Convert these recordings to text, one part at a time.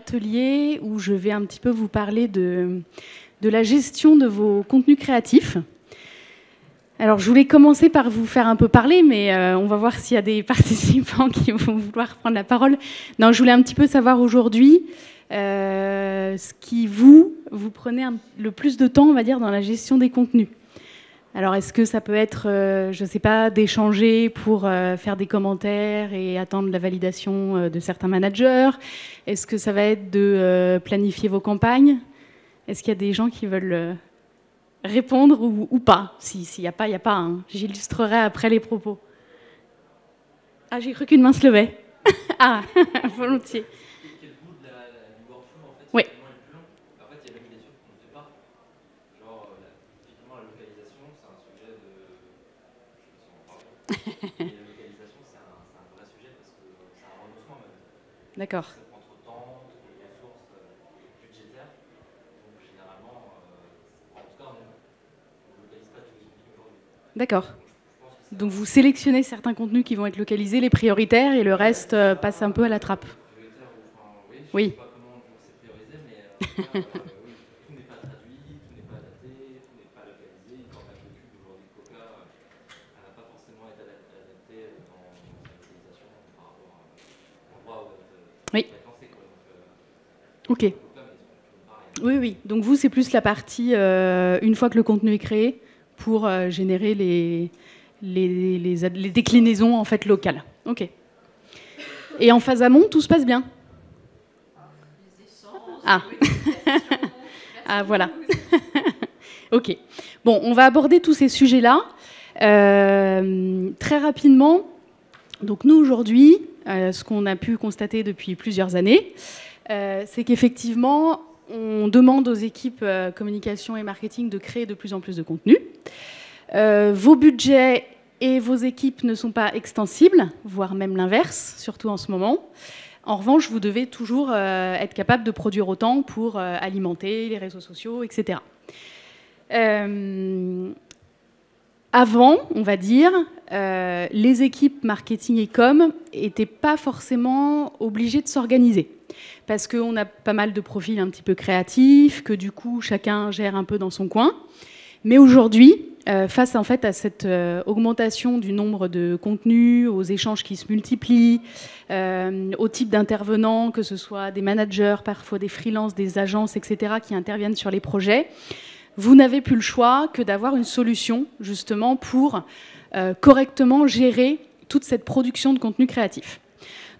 atelier où je vais un petit peu vous parler de la gestion de vos contenus créatifs. Alors, je voulais commencer par vous faire un peu parler, mais on va voir s'il y a des participants qui vont vouloir prendre la parole. Non, je voulais un petit peu savoir aujourd'hui ce qui vous prenez le plus de temps, on va dire, dans la gestion des contenus. Alors, est-ce que ça peut être, je ne sais pas, d'échanger pour faire des commentaires et attendre la validation de certains managers? Est-ce que ça va être de planifier vos campagnes? Est-ce qu'il y a des gens qui veulent répondre ou pas? S'il n'y a pas, il n'y a pas. Hein. J'illustrerai après les propos. Ah, j'ai cru qu'une main se levait. Ah, volontiers. Quel bout du workflow, en fait, oui. En fait, il y a la validation qu'on ne fait pas. Genre, typiquement, la localisation, c'est un sujet de... Je sais pas si on en parle. Mais la localisation, c'est un vrai sujet parce que c'est un renoncement même. D'accord. Ça prend trop de temps, trop de ressources budgétaires. Donc, généralement, en tout cas, on ne localise pas tous les contenus aujourd'hui. D'accord. Donc vous sélectionnez certains contenus qui vont être localisés, les prioritaires, et le reste passe un peu à la trappe. Oui. Je ne sais pas comment c'est priorisé, mais oui, tout n'est pas traduit, tout n'est pas adapté, tout n'est pas localisé. Une campagne de pub aujourd'hui Coca, elle n'a pas forcément été adaptée dans sa localisation par rapport à l'endroit où elle est lancée. Ok. Oui. Donc vous, c'est plus la partie, une fois que le contenu est créé, pour générer les déclinaisons en fait locales. Ok. Et en phase amont, tout se passe bien? Ah. Ah, voilà. Ok. Bon, on va aborder tous ces sujets-là très rapidement. Donc nous, aujourd'hui, ce qu'on a pu constater depuis plusieurs années, c'est qu'effectivement, on demande aux équipes communication et marketing de créer de plus en plus de contenu. Vos budgets et vos équipes ne sont pas extensibles, voire même l'inverse, surtout en ce moment. En revanche, vous devez toujours être capable de produire autant pour alimenter les réseaux sociaux, etc. Avant, on va dire, les équipes marketing et com n'étaient pas forcément obligées de s'organiser. Parce qu'on a pas mal de profils un petit peu créatifs, que du coup, chacun gère un peu dans son coin. Mais aujourd'hui, face en fait à cette augmentation du nombre de contenus, aux échanges qui se multiplient, au type d'intervenants, que ce soit des managers, parfois des freelances, des agences, etc., qui interviennent sur les projets, vous n'avez plus le choix que d'avoir une solution justement pour correctement gérer toute cette production de contenu créatif.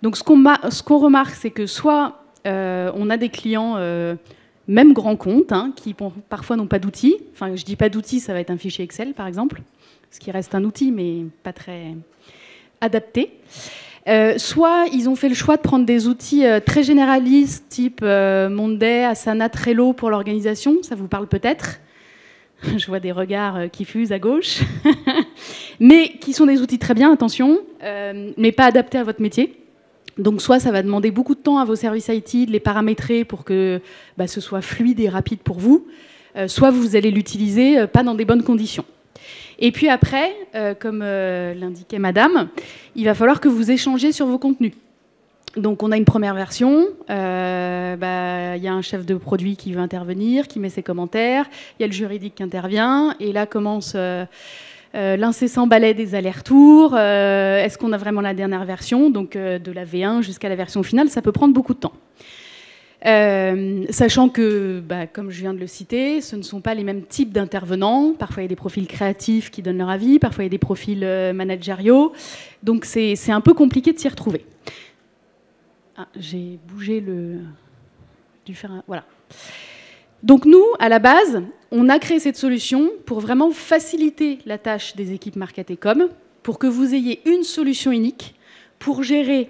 Donc ce qu'on remarque, c'est que soit on a des clients... même grands comptes, qui parfois n'ont pas d'outils. Enfin, je dis pas d'outils, ça va être un fichier Excel, par exemple, ce qui reste un outil, mais pas très adapté. Soit ils ont fait le choix de prendre des outils très généralistes, type Monday, Asana, Trello pour l'organisation. Ça vous parle peut-être? Je vois des regards qui fusent à gauche. Mais qui sont des outils très bien, attention, mais pas adaptés à votre métier. Donc soit ça va demander beaucoup de temps à vos services IT de les paramétrer pour que ce soit fluide et rapide pour vous, soit vous allez l'utiliser pas dans des bonnes conditions. Et puis après, comme l'indiquait madame, il va falloir que vous échangez sur vos contenus. Donc on a une première version, y a un chef de produit qui veut intervenir, qui met ses commentaires, il y a le juridique qui intervient, et là commence... l'incessant balai des allers-retours, est-ce qu'on a vraiment la dernière version, donc de la V1 jusqu'à la version finale, ça peut prendre beaucoup de temps. Sachant que, comme je viens de le citer, ce ne sont pas les mêmes types d'intervenants, parfois il y a des profils créatifs qui donnent leur avis, parfois il y a des profils managériaux, donc c'est un peu compliqué de s'y retrouver. Ah, j'ai bougé voilà. Donc nous, à la base, on a créé cette solution pour vraiment faciliter la tâche des équipes market et com, pour que vous ayez une solution unique pour gérer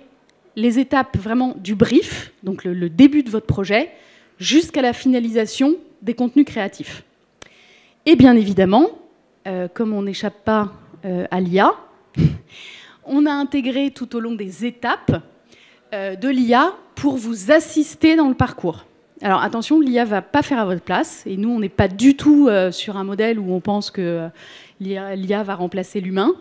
les étapes vraiment du brief, donc le début de votre projet, jusqu'à la finalisation des contenus créatifs. Et bien évidemment, comme on n'échappe pas à l'IA, on a intégré tout au long des étapes de l'IA pour vous assister dans le parcours. Alors attention, l'IA ne va pas faire à votre place, et nous on n'est pas du tout sur un modèle où on pense que l'IA va remplacer l'humain.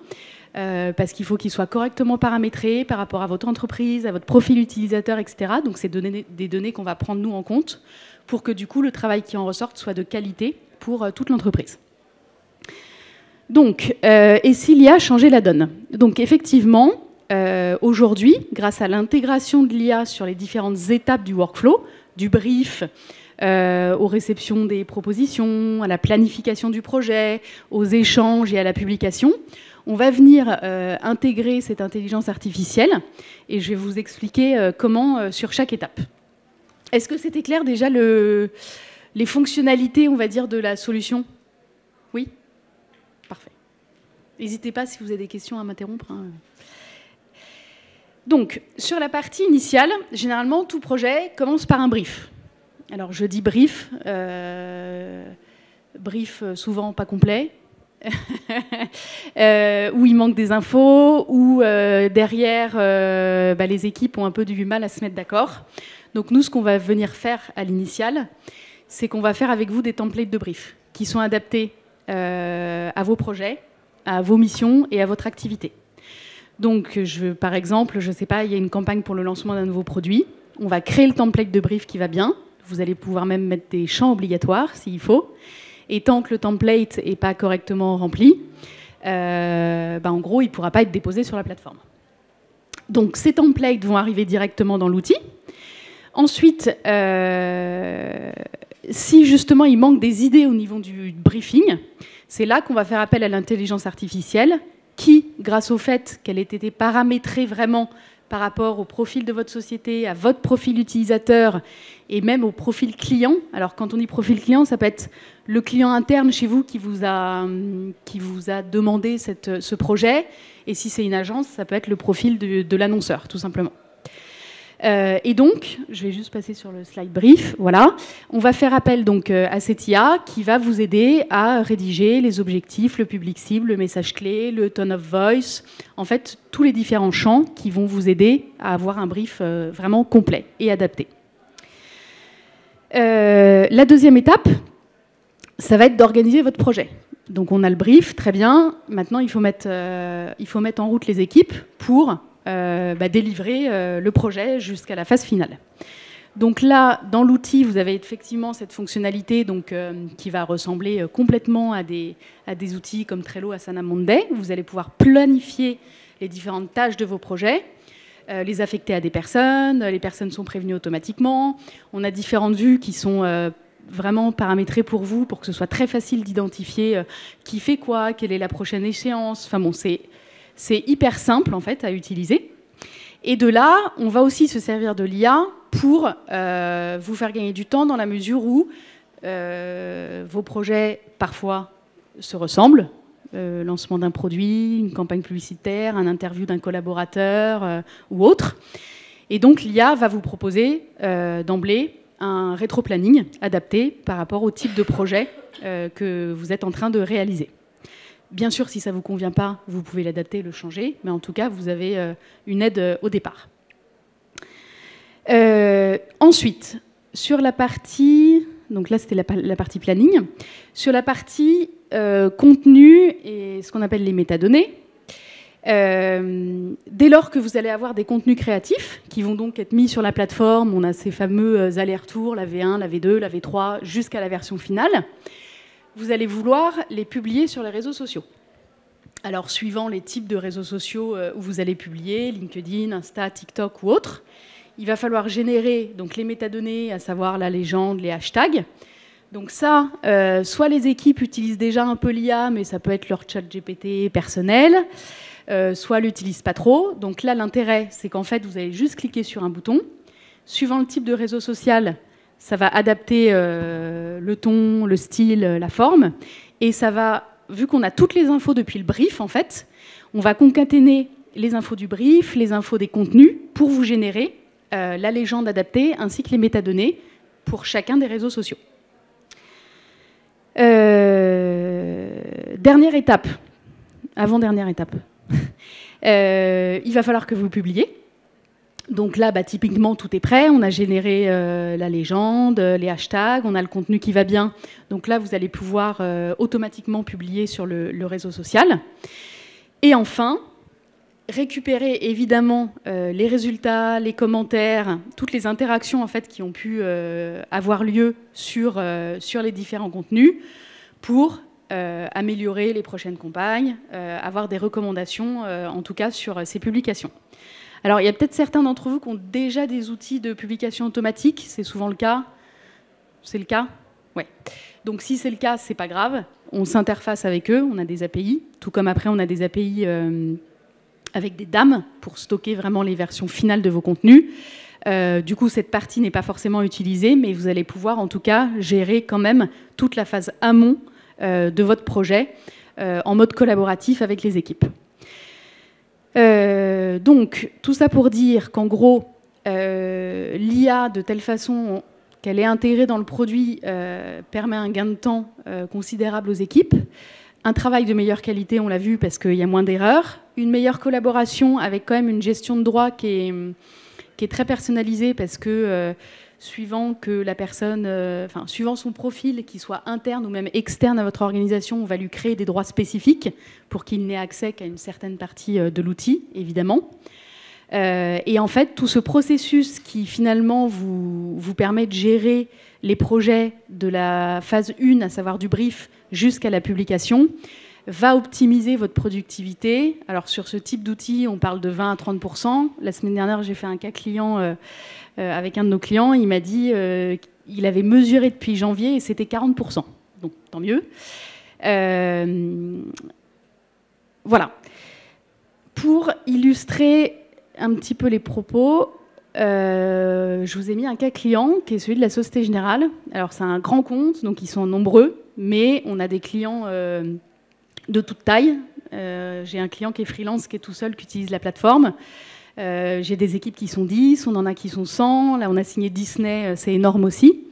parce qu'il faut qu'il soit correctement paramétré par rapport à votre entreprise, à votre profil utilisateur, etc. Donc c'est des données qu'on va prendre nous en compte pour que du coup le travail qui en ressorte soit de qualité pour toute l'entreprise. Donc, et s'il y a changé la donne? Donc effectivement, aujourd'hui, grâce à l'intégration de l'IA sur les différentes étapes du workflow, du brief, aux réceptions des propositions, à la planification du projet, aux échanges et à la publication, on va venir intégrer cette intelligence artificielle et je vais vous expliquer comment sur chaque étape. Est-ce que c'était clair déjà les fonctionnalités, on va dire, de la solution? Oui? Parfait. N'hésitez pas si vous avez des questions à m'interrompre. Hein. Donc, sur la partie initiale, généralement, tout projet commence par un brief. Alors, je dis brief, brief souvent pas complet, où il manque des infos, où derrière, les équipes ont un peu du mal à se mettre d'accord. Donc, nous, ce qu'on va venir faire à l'initiale, c'est qu'on va faire avec vous des templates de brief qui sont adaptés à vos projets, à vos missions et à votre activité. Donc, par exemple, je ne sais pas, il y a une campagne pour le lancement d'un nouveau produit. On va créer le template de brief qui va bien. Vous allez pouvoir même mettre des champs obligatoires s'il faut. Et tant que le template n'est pas correctement rempli, en gros, il ne pourra pas être déposé sur la plateforme. Donc, ces templates vont arriver directement dans l'outil. Ensuite, si justement il manque des idées au niveau du briefing, c'est là qu'on va faire appel à l'intelligence artificielle qui, grâce au fait qu'elle ait été paramétrée vraiment par rapport au profil de votre société, à votre profil utilisateur et même au profil client. Alors quand on dit profil client, ça peut être le client interne chez vous qui vous a demandé ce projet. Et si c'est une agence, ça peut être le profil de l'annonceur, tout simplement. Et donc, je vais juste passer sur le slide brief, voilà. On va faire appel donc à cette IA qui va vous aider à rédiger les objectifs, le public cible, le message clé, le tone of voice, en fait, tous les différents champs qui vont vous aider à avoir un brief vraiment complet et adapté. La deuxième étape, ça va être d'organiser votre projet. Donc on a le brief, très bien. Maintenant, il faut mettre en route les équipes pour délivrer le projet jusqu'à la phase finale. Donc là, dans l'outil, vous avez effectivement cette fonctionnalité donc, qui va ressembler complètement à des outils comme Trello, Asana, Monday. Vous allez pouvoir planifier les différentes tâches de vos projets, les affecter à des personnes, les personnes sont prévenues automatiquement. On a différentes vues qui sont vraiment paramétrées pour vous, pour que ce soit très facile d'identifier qui fait quoi, quelle est la prochaine échéance. Enfin bon, c'est hyper simple en fait à utiliser. Et de là, on va aussi se servir de l'IA pour vous faire gagner du temps dans la mesure où vos projets parfois se ressemblent. Lancement d'un produit, une campagne publicitaire, un interview d'un collaborateur ou autre. Et donc l'IA va vous proposer d'emblée un rétro-planning adapté par rapport au type de projet que vous êtes en train de réaliser. Bien sûr, si ça ne vous convient pas, vous pouvez l'adapter, le changer, mais en tout cas, vous avez une aide au départ. Ensuite, sur la partie... Donc là, c'était la partie planning. Sur la partie contenu et ce qu'on appelle les métadonnées, dès lors que vous allez avoir des contenus créatifs qui vont donc être mis sur la plateforme, on a ces fameux allers-retours, la V1, la V2, la V3, jusqu'à la version finale, vous allez vouloir les publier sur les réseaux sociaux. Alors, suivant les types de réseaux sociaux où vous allez publier, LinkedIn, Insta, TikTok ou autres, il va falloir générer donc, les métadonnées, à savoir la légende, les hashtags. Donc ça, soit les équipes utilisent déjà un peu l'IA, mais ça peut être leur chat GPT personnel, soit l'utilisent pas trop. Donc là, l'intérêt, c'est qu'en fait, vous allez juste cliquer sur un bouton. Suivant le type de réseau social, ça va adapter le ton, le style, la forme. Et ça va, vu qu'on a toutes les infos depuis le brief, en fait, on va concaténer les infos du brief, les infos des contenus, pour vous générer la légende adaptée, ainsi que les métadonnées pour chacun des réseaux sociaux. Dernière étape, avant-dernière étape, il va falloir que vous publiez. Donc là, typiquement, tout est prêt. On a généré la légende, les hashtags, on a le contenu qui va bien. Donc là, vous allez pouvoir automatiquement publier sur le réseau social. Et enfin, récupérer évidemment les résultats, les commentaires, toutes les interactions en fait, qui ont pu avoir lieu sur les différents contenus pour améliorer les prochaines campagnes, avoir des recommandations en tout cas sur ces publications. Alors il y a peut-être certains d'entre vous qui ont déjà des outils de publication automatique, c'est souvent le cas. C'est le cas ? Ouais. Donc si c'est le cas, c'est pas grave. On s'interface avec eux, on a des API, tout comme après on a des API avec des DAM pour stocker vraiment les versions finales de vos contenus. Du coup, cette partie n'est pas forcément utilisée, mais vous allez pouvoir en tout cas gérer quand même toute la phase amont de votre projet en mode collaboratif avec les équipes. Donc, tout ça pour dire qu'en gros, l'IA, de telle façon qu'elle est intégrée dans le produit, permet un gain de temps considérable aux équipes. Un travail de meilleure qualité, on l'a vu, parce qu'il y a moins d'erreurs. Une meilleure collaboration avec quand même une gestion de droit qui est très personnalisée, parce que suivant que la personne, suivant son profil, qu'il soit interne ou même externe à votre organisation, on va lui créer des droits spécifiques pour qu'il n'ait accès qu'à une certaine partie de l'outil, évidemment. Et en fait, tout ce processus qui finalement vous permet de gérer les projets de la phase 1, à savoir du brief, jusqu'à la publication, va optimiser votre productivité. Alors sur ce type d'outil, on parle de 20 à 30%. La semaine dernière, j'ai fait un cas client avec un de nos clients. Il m'a dit qu'il avait mesuré depuis janvier et c'était 40%. Donc tant mieux. Voilà. Pour illustrer un petit peu les propos, je vous ai mis un cas client qui est celui de la Société Générale. Alors c'est un grand compte, donc ils sont nombreux, mais on a des clients de toute taille. J'ai un client qui est freelance, qui est tout seul, qui utilise la plateforme. J'ai des équipes qui sont 10, on en a qui sont 100. Là, on a signé Disney, c'est énorme aussi.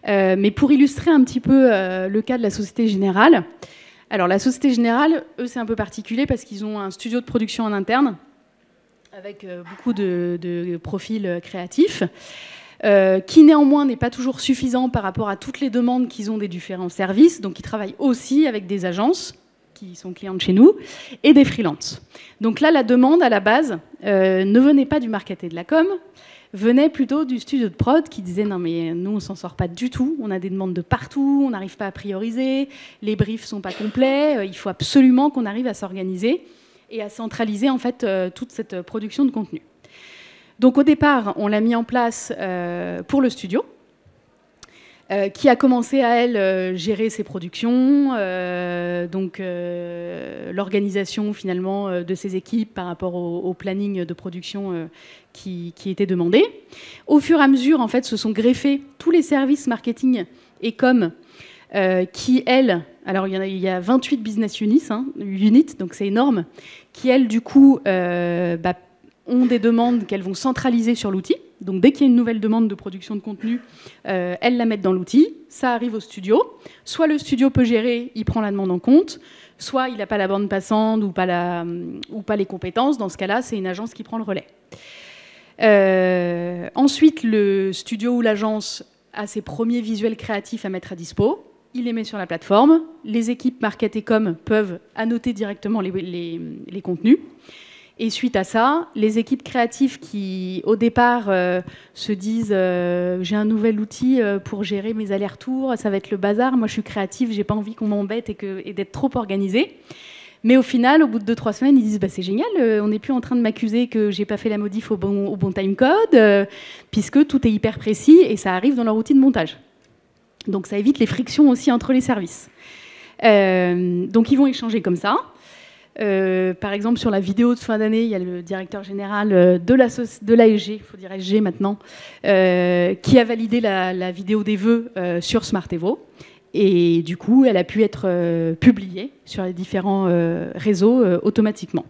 Mais pour illustrer un petit peu le cas de la Société Générale, alors la Société Générale, eux, c'est un peu particulier parce qu'ils ont un studio de production en interne avec beaucoup de profils créatifs, qui néanmoins n'est pas toujours suffisant par rapport à toutes les demandes qu'ils ont des différents services. Donc ils travaillent aussi avec des agences qui sont clientes chez nous, et des freelances. Donc là, la demande, à la base, ne venait pas du marketing et de la com, venait plutôt du studio de prod qui disait « Non, mais nous, on s'en sort pas du tout, on a des demandes de partout, on n'arrive pas à prioriser, les briefs sont pas complets, il faut absolument qu'on arrive à s'organiser et à centraliser, en fait, toute cette production de contenu. » Donc au départ, on l'a mis en place pour le studio, qui a commencé à, elle, gérer ses productions, donc l'organisation finalement de ses équipes par rapport au planning de production qui était demandé. Au fur et à mesure, en fait, se sont greffés tous les services marketing et com qui, elles, alors il y a 28 business units, donc c'est énorme, qui, elles, du coup, ont des demandes qu'elles vont centraliser sur l'outil. Donc dès qu'il y a une nouvelle demande de production de contenu, elles la mettent dans l'outil, ça arrive au studio. Soit le studio peut gérer, il prend la demande en compte, soit il n'a pas la bande passante ou pas les compétences. Dans ce cas-là, c'est une agence qui prend le relais. Ensuite, le studio ou l'agence a ses premiers visuels créatifs à mettre à dispo. Il les met sur la plateforme. Les équipes market et com peuvent annoter directement les contenus. Et suite à ça, les équipes créatives qui, au départ, se disent j'ai un nouvel outil pour gérer mes allers-retours, ça va être le bazar, moi je suis créative, j'ai pas envie qu'on m'embête et d'être trop organisée. Mais au final, au bout de 2-3 semaines, ils disent c'est génial, on n'est plus en train de m'accuser que j'ai pas fait la modif au bon timecode, puisque tout est hyper précis et ça arrive dans leur outil de montage. Donc ça évite les frictions aussi entre les services. Donc ils vont échanger comme ça. Par exemple, sur la vidéo de fin d'année, il y a le directeur général de l'ASG, il faut dire SG maintenant, qui a validé la vidéo des vœux sur Smart Evo. Et du coup, elle a pu être publiée sur les différents réseaux automatiquement.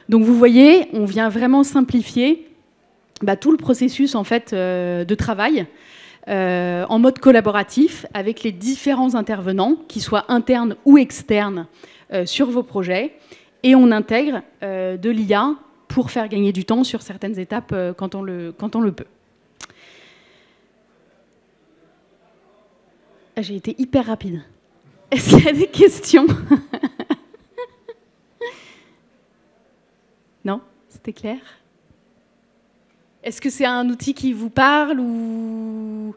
Donc vous voyez, on vient vraiment simplifier tout le processus en fait, de travail en mode collaboratif avec les différents intervenants, qu'ils soient internes ou externes, sur vos projets. Et on intègre de l'IA pour faire gagner du temps sur certaines étapes quand on le peut. J'ai été hyper rapide. Est-ce qu'il y a des questions ? Non? C'était clair? Est-ce que c'est un outil qui vous parle ou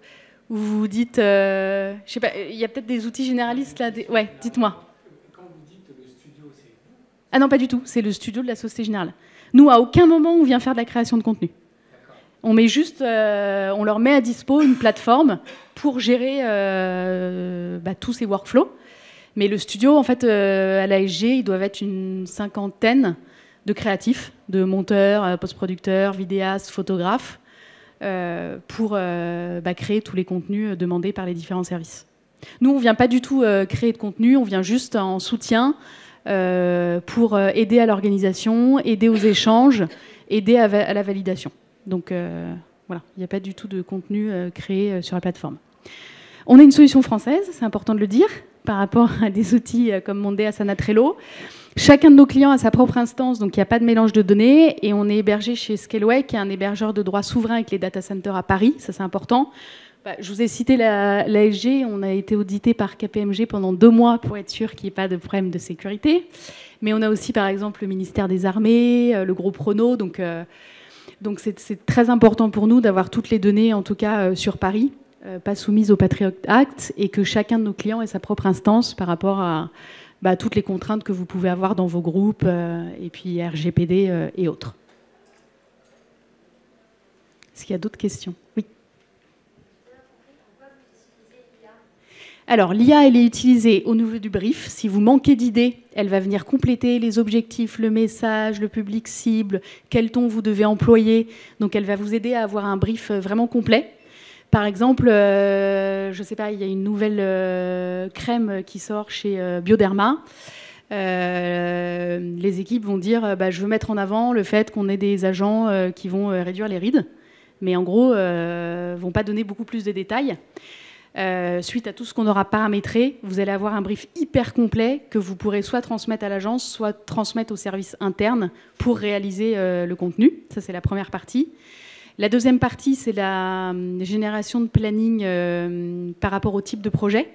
vous vous dites... je sais pas, il y a peut-être des outils généralistes là. Ouais, dites-moi. Quand vous dites le studio, c'est vous? Ah non, pas du tout. C'est le studio de la Société Générale. Nous, à aucun moment, on vient faire de la création de contenu. On met juste, on leur met à dispo une plateforme pour gérer tous ces workflows. Mais le studio, en fait, à l'ASG, ils doivent être une 50aine de créatifs, de monteurs, post-producteurs, vidéastes, photographes, pour créer tous les contenus demandés par les différents services. Nous, on ne vient pas du tout créer de contenu, on vient juste en soutien pour aider à l'organisation, aider aux échanges, aider à la validation. Donc voilà, il n'y a pas du tout de contenu créé sur la plateforme. On est une solution française, c'est important de le dire, par rapport à des outils comme Monday, Asana, Trello. Chacun de nos clients a sa propre instance, donc il n'y a pas de mélange de données. Et on est hébergé chez Scaleway, qui est un hébergeur de droit souverain avec les data centers à Paris. Ça, c'est important. Je vous ai cité l'ASG. On a été audité par KPMG pendant 2 mois pour être sûr qu'il n'y ait pas de problème de sécurité. Mais on a aussi, par exemple, le ministère des Armées, le groupe Renault. Donc c'est très important pour nous d'avoir toutes les données, en tout cas sur Paris, pas soumises au Patriot Act, et que chacun de nos clients ait sa propre instance par rapport à toutes les contraintes que vous pouvez avoir dans vos groupes, et puis RGPD et autres. Est-ce qu'il y a d'autres questions? Oui. Alors, l'IA, elle est utilisée au niveau du brief. Si vous manquez d'idées, elle va venir compléter les objectifs, le message, le public cible, quel ton vous devez employer. Donc, elle va vous aider à avoir un brief vraiment complet. Par exemple, je ne sais pas, il y a une nouvelle crème qui sort chez Bioderma. Les équipes vont dire je veux mettre en avant le fait qu'on ait des agents qui vont réduire les rides. Mais en gros, ne vont pas donner beaucoup plus de détails. Suite à tout ce qu'on aura paramétré, vous allez avoir un brief hyper complet que vous pourrez soit transmettre à l'agence, soit transmettre au service interne pour réaliser le contenu. Ça, c'est la première partie. La deuxième partie, c'est la génération de planning par rapport au type de projet.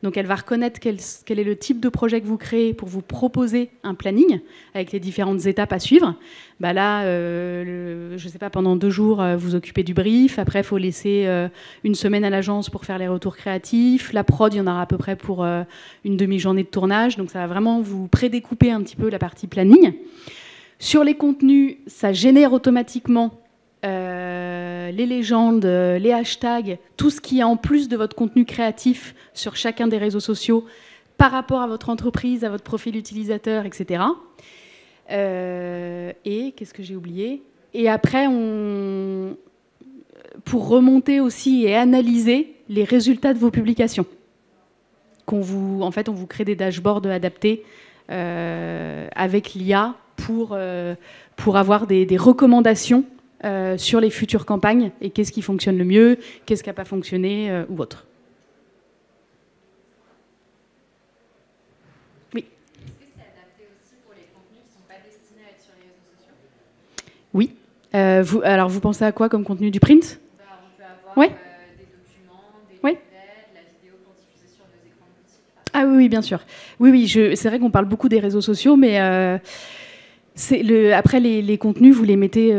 Donc, elle va reconnaître quel est le type de projet que vous créez pour vous proposer un planning avec les différentes étapes à suivre. Là, je ne sais pas, pendant 2 jours, vous occupez du brief. Après, il faut laisser une semaine à l'agence pour faire les retours créatifs. La prod, il y en aura à peu près pour une demi-journée de tournage. Donc, ça va vraiment vous prédécouper un petit peu la partie planning. Sur les contenus, ça génère automatiquement les légendes, les hashtags, tout ce qui est en plus de votre contenu créatif sur chacun des réseaux sociaux par rapport à votre entreprise, à votre profil utilisateur, etc. Et qu'est-ce que j'ai oublié? Et après, pour remonter aussi et analyser les résultats de vos publications, on vous crée des dashboards adaptés avec l'IA pour avoir des recommandations sur les futures campagnes et qu'est-ce qui fonctionne le mieux, qu'est-ce qui n'a pas fonctionné ou autre. Oui. Est-ce que c'est adapté aussi pour les contenus qui ne sont pas destinés à être sur les réseaux sociaux? Oui. Alors, vous pensez à quoi comme contenu? Du print? On peut avoir ouais. Des documents, des ouais. nouvelles, la vidéo pour diffuser sur nos écrans de boutique. Ah oui, bien sûr. Oui, c'est vrai qu'on parle beaucoup des réseaux sociaux, mais... après, les contenus, vous les mettez,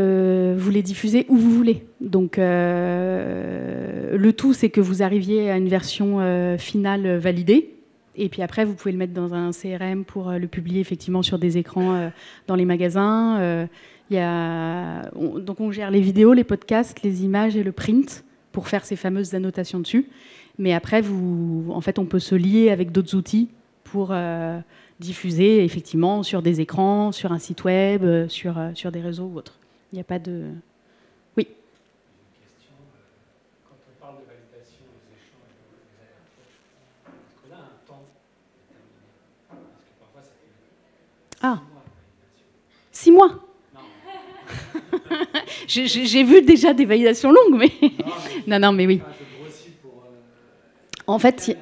vous les diffusez où vous voulez. Donc, le tout, c'est que vous arriviez à une version finale validée. Et puis après, vous pouvez le mettre dans un CRM pour le publier effectivement sur des écrans dans les magasins. Donc, on gère les vidéos, les podcasts, les images et le print pour faire ces fameuses annotations dessus. Mais après, en fait, on peut se lier avec d'autres outils pour... diffuser effectivement sur des écrans, sur un site web, sur des réseaux ou autres. Il n'y a pas de... Oui. Une question, quand on parle de validation des échanges des alertes, est-ce qu'on a un temps déterminé? Parce que parfois ça fait 6 mois de validation. 6 mois? Non. J'ai vu déjà des validations longues, mais... Non, mais oui. En fait...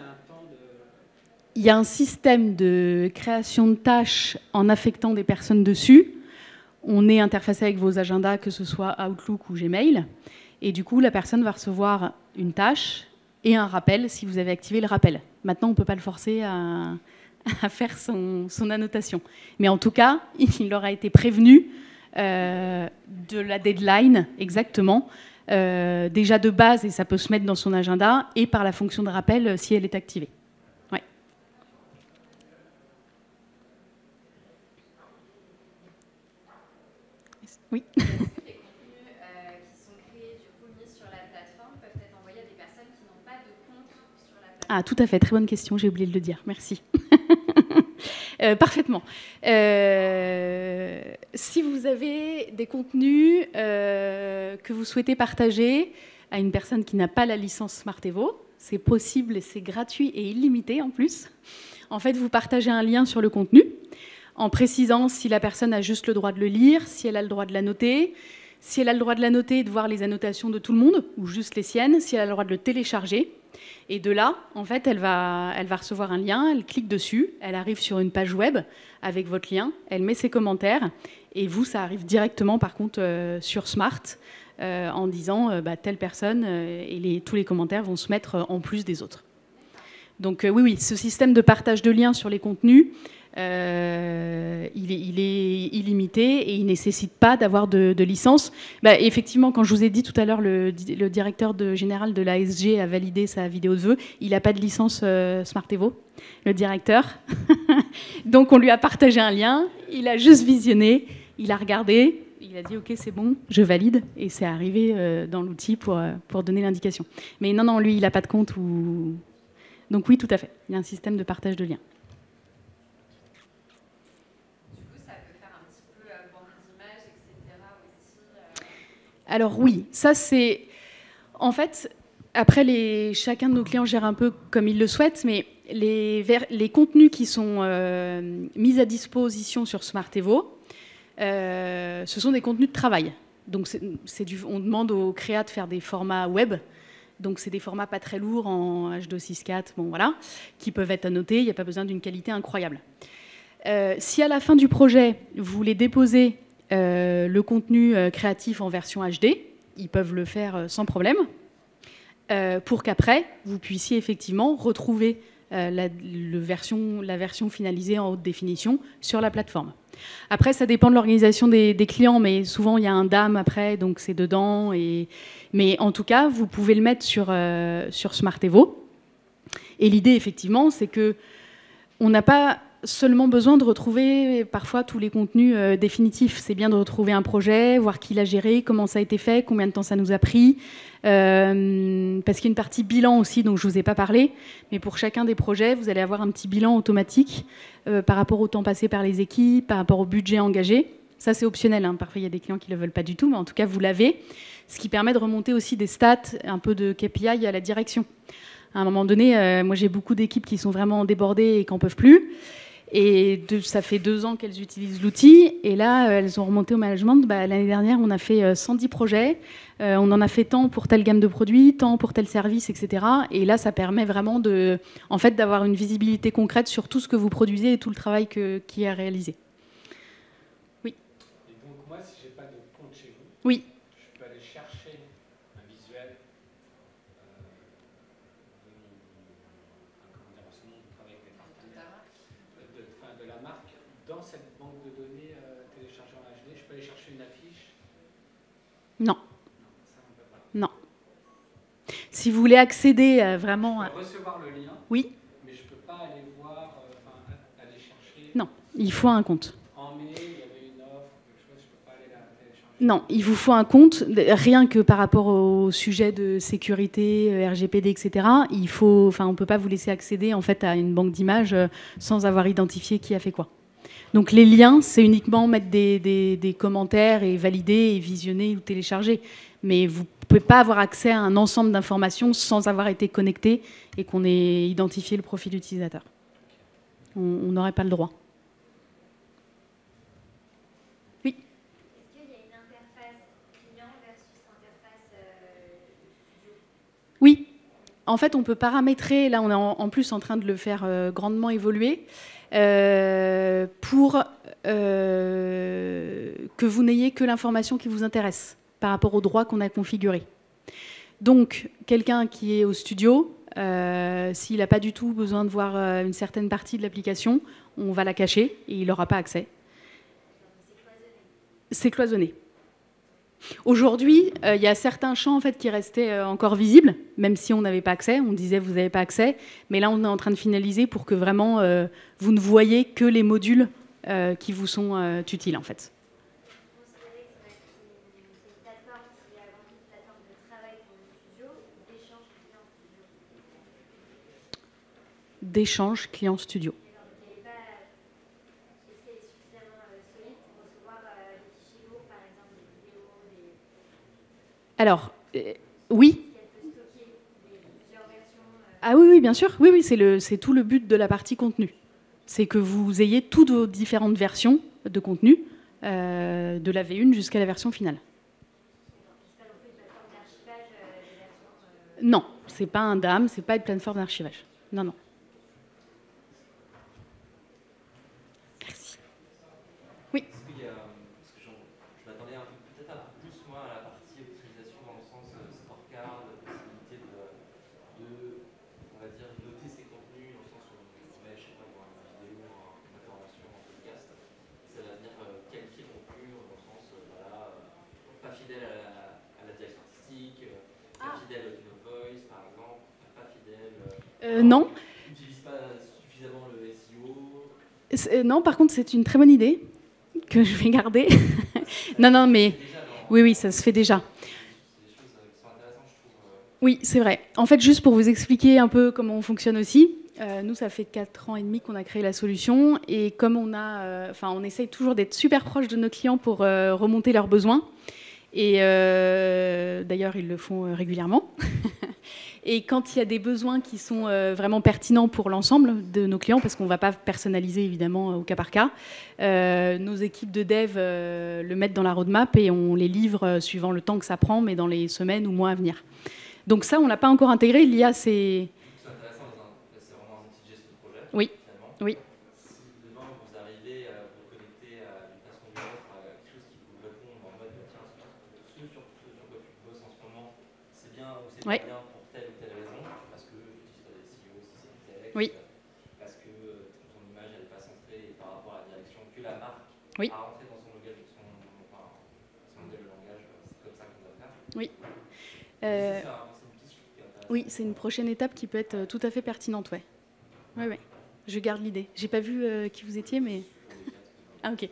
Il y a un système de création de tâches en affectant des personnes dessus. On est interfacé avec vos agendas, que ce soit Outlook ou Gmail. Et du coup, la personne va recevoir une tâche et un rappel si vous avez activé le rappel. Maintenant, on ne peut pas le forcer à faire son annotation. Mais en tout cas, il aura été prévenu de la deadline, exactement, déjà de base, et ça peut se mettre dans son agenda, et par la fonction de rappel si elle est activée. Ouais. Oui. Les contenus qui sont créés, du coup, mis sur la plateforme peuvent être envoyés à des personnes qui n'ont pas de compte sur la plateforme. Ah, tout à fait, très bonne question, j'ai oublié de le dire, merci. Parfaitement. Si vous avez des contenus que vous souhaitez partager à une personne qui n'a pas la licence Smart Evo, c'est possible et c'est gratuit et illimité en plus. En fait, vous partagez un lien sur le contenu en précisant si la personne a juste le droit de le lire, si elle a le droit de la noter, si elle a le droit de la noter et de voir les annotations de tout le monde ou juste les siennes, si elle a le droit de le télécharger. Et de là, en fait, elle va recevoir un lien, elle clique dessus, elle arrive sur une page web avec votre lien, elle met ses commentaires, et vous, ça arrive directement, par contre, sur Smart, en disant telle personne, et tous les commentaires vont se mettre en plus des autres. Donc oui, ce système de partage de liens sur les contenus, il est illimité et il ne nécessite pas d'avoir de licence. Effectivement, quand je vous ai dit tout à l'heure, le directeur général de l'ASG a validé sa vidéo de vœux. Il n'a pas de licence Smart Evo, le directeur. Donc on lui a partagé un lien, il a juste visionné, il a regardé, il a dit ok c'est bon, je valide, et c'est arrivé dans l'outil pour donner l'indication. Mais non, lui il n'a pas de compte. Donc oui, tout à fait, il y a un système de partage de liens. Alors oui, ça c'est... En fait, après, chacun de nos clients gère un peu comme il le souhaite, mais les contenus qui sont mis à disposition sur Smart Evo, ce sont des contenus de travail. Donc on demande aux créas de faire des formats web. Donc c'est des formats pas très lourds en H264, bon, voilà, qui peuvent être annotés, il n'y a pas besoin d'une qualité incroyable. Si à la fin du projet, vous voulez déposer le contenu créatif en version HD, ils peuvent le faire sans problème, pour qu'après, vous puissiez effectivement retrouver la version finalisée en haute définition sur la plateforme. Après, ça dépend de l'organisation des clients, mais souvent, il y a un DAM après, donc c'est dedans. Mais en tout cas, vous pouvez le mettre sur Smart Evo. Et l'idée, effectivement, c'est qu'on n'a pas seulement besoin de retrouver parfois tous les contenus définitifs. C'est bien de retrouver un projet, voir qui l'a géré, comment ça a été fait, combien de temps ça nous a pris. Parce qu'il y a une partie bilan aussi, dont je ne vous ai pas parlé. Mais pour chacun des projets, vous allez avoir un petit bilan automatique par rapport au temps passé par les équipes, par rapport au budget engagé. Ça, c'est optionnel, hein. Parfois, il y a des clients qui ne le veulent pas du tout, mais en tout cas, vous l'avez. Ce qui permet de remonter aussi des stats, un peu de KPI à la direction. À un moment donné, moi, j'ai beaucoup d'équipes qui sont vraiment débordées et qui n'en peuvent plus. Et ça fait 2 ans qu'elles utilisent l'outil. Et là, elles ont remonté au management. L'année dernière, on a fait 110 projets. On en a fait tant pour telle gamme de produits, tant pour tel service, etc. Et là, ça permet vraiment d'avoir une visibilité concrète sur tout ce que vous produisez et tout le travail qui est réalisé. Oui. Et donc, moi, si je n'ai pas de compte chez vous, oui. Je peux aller chercher un visuel de la marque dans cette banque de données téléchargée en HD. Je peux aller chercher une affiche. Non. Ça, on peut pas. Non. Si vous voulez accéder vraiment... Je peux recevoir le lien. Oui. Mais je ne peux pas aller voir, aller chercher... Non, il faut un compte. En mai, il y avait une offre, quelque chose, je ne peux pas aller la télécharger. Non, il vous faut un compte, rien que par rapport au sujet de sécurité, RGPD, etc. On ne peut pas vous laisser accéder en fait, à une banque d'images sans avoir identifié qui a fait quoi. Donc les liens, c'est uniquement mettre des commentaires et valider et visionner ou télécharger. Mais vous ne pouvez pas avoir accès à un ensemble d'informations sans avoir été connecté et qu'on ait identifié le profil utilisateur. On n'aurait pas le droit. Oui. Est-ce qu'il y a une interface client versus interface studio? Oui. En fait, on peut paramétrer, là on est en plus en train de le faire grandement évoluer, pour que vous n'ayez que l'information qui vous intéresse par rapport aux droits qu'on a configurés. Donc, quelqu'un qui est au studio, s'il n'a pas du tout besoin de voir une certaine partie de l'application, on va la cacher et il n'aura pas accès. C'est cloisonné. Aujourd'hui, il y a certains champs en fait, qui restaient encore visibles, même si on n'avait pas accès. On disait vous n'avez pas accès, mais là on est en train de finaliser pour que vraiment vous ne voyez que les modules qui vous sont utiles en fait. D'échange client studio. Alors, oui. Ah oui, oui, bien sûr. Oui, oui, c'est tout le but de la partie contenu. C'est que vous ayez toutes vos différentes versions de contenu, de la V1 jusqu'à la version finale. Non, c'est pas un DAM, c'est pas une plateforme d'archivage. Non, non. Merci. Oui. Parce que je m'attendais un peu peut-être un peu plus moi à la partie optimisation dans le sens scorecard, possibilité de, on va dire, noter ses contenus dans le sens où on met, je sais pas, une vidéo, une information, un podcast. Ça va venir qualifier le contenu dans le sens, voilà, pas fidèle à la direction artistique, pas fidèle à une voice par exemple, pas fidèle. Non. N'utilise pas suffisamment le SEO. Non, par contre, c'est une très bonne idée que je vais garder. Non, non, mais oui, oui, ça se fait déjà. C'est des choses qui sont intéressantes, je trouve. Oui, c'est vrai. En fait, juste pour vous expliquer un peu comment on fonctionne aussi, nous, ça fait 4 ans et demi qu'on a créé la solution. Et comme on essaye toujours d'être super proche de nos clients pour remonter leurs besoins. Et d'ailleurs, ils le font régulièrement. Et quand il y a des besoins qui sont vraiment pertinents pour l'ensemble de nos clients, parce qu'on ne va pas personnaliser évidemment au cas par cas, nos équipes de dev le mettent dans la roadmap et on les livre suivant le temps que ça prend, mais dans les semaines ou mois à venir. Donc ça, on ne l'a pas encore intégré. L'IA, c'est... C'est intéressant, c'est vraiment un outil de gestion de projet. Oui, finalement. oui. Si demain vous arrivez à vous connecter d'une façon ou d'une autre à quelque chose qui vous répond en mode tiens, ce sur quoi tu bosses en ce moment, c'est bien ou c'est pas bien pour telle ou telle raison, parce que tu utilises pas des SEO, si c'est du texte, oui. parce que ton image elle n'est pas centrée par rapport à la direction que la marque oui. a rentré dans son modèle de langage, c'est comme ça qu'on doit faire. Oui. Oui, c'est une prochaine étape qui peut être tout à fait pertinente, ouais. Ouais, ouais. Je garde l'idée. J'ai pas vu qui vous étiez, mais... Ah, ok.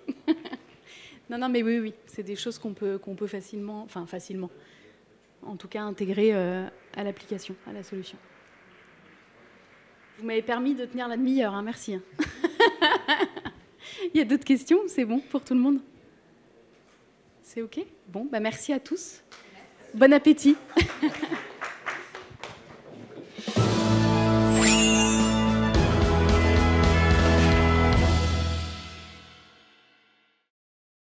Non, non, mais oui, oui. C'est des choses qu'on peut facilement... Enfin, facilement. En tout cas, intégrer à l'application, à la solution. Vous m'avez permis de tenir la demi-heure, hein, merci. Hein. Il y a d'autres questions? C'est bon pour tout le monde? C'est ok? Bon, bah merci à tous. Bon appétit.